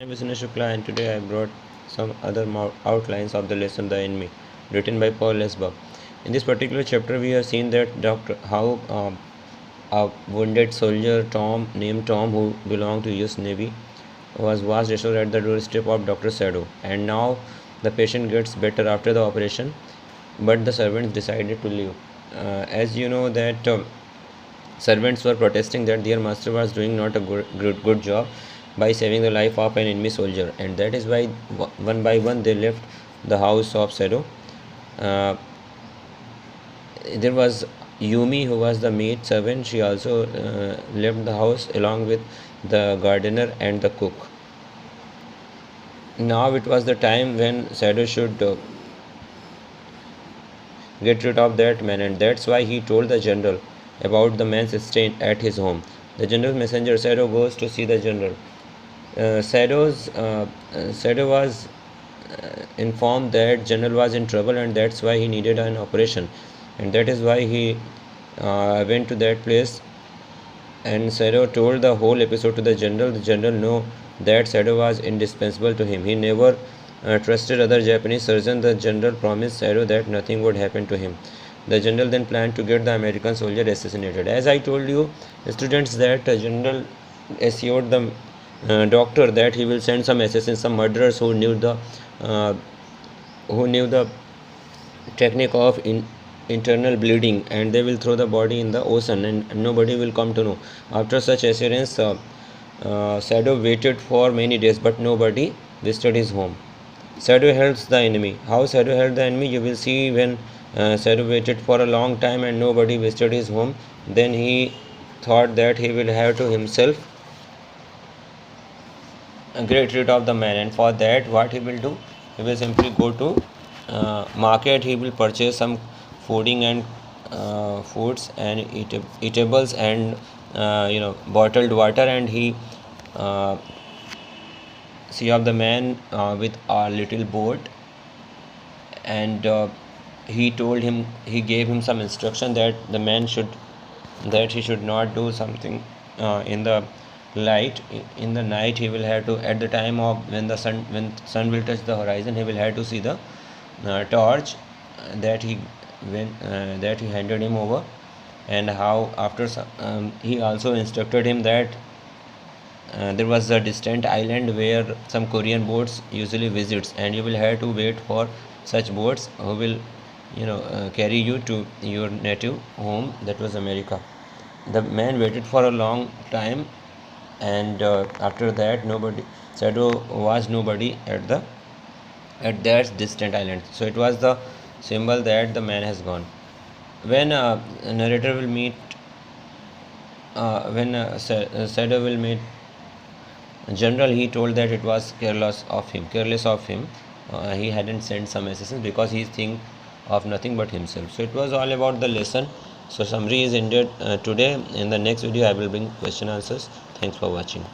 I'm Vishnu Shukla, and today I brought some other outlines of the lesson The Enemy, written by Paul Lesbach. In this particular chapter, we have seen that a wounded soldier named Tom, who belonged to U.S. Navy, was restored at the doorstep of Dr. Sado, and now the patient gets better after the operation, but the servants decided to leave. As you know that. Servants were protesting that their master was doing not a good job by saving the life of an enemy soldier, and that is why one by one they left the house of Sado. Uh, there was Yumi, who was the maid servant. She also left the house along with the gardener and the cook. Now it was the time when Sado should get rid of that man, and that's why he told the general about the man's stay at his home. The general's messenger Sado goes to see the general. Sado was informed that general was in trouble, and that's why he needed an operation, and that is why he went to that place. And Sado told the whole episode to the general. The general knew that Sado was indispensable to him. He never trusted other Japanese surgeons. The general promised Sado that nothing would happen to him. The general then planned to get the American soldier assassinated. As I told you, students, that general assured the doctor that he will send some assassins, some murderers uh, who knew the technique of internal bleeding, and they will throw the body in the ocean, and nobody will come to know. After such assurance, Sado waited for many days, but nobody visited his home. Sado helps the enemy. How Sado helped the enemy, you will see when Sado waited for a long time and nobody visited his home. Then he thought that he will have to himself get rid of the man, and for that what he will do, he will simply go to market. He will purchase some fooding and foods and eatables and bottled water, and he uh, see of the man with a little boat, and he gave him some instruction that he should not do something in the light. In the night, he will have to, at the time of when sun will touch the horizon, he will have to see the torch that he handed him over. And how after he also instructed him that there was a distant island where some Korean boats usually visits, and you will have to wait for such boats who will carry you to your native home, that was America. The man waited for a long time, and after that nobody Sado was nobody at that distant island, so it was the symbol that the man has gone. When a narrator will meet when Sado will meet general, he told that it was careless of him. He hadn't sent some assistance because he think of nothing but himself. So it was all about the lesson. So summary is ended today. In the next video I will bring question answers. Thanks for watching.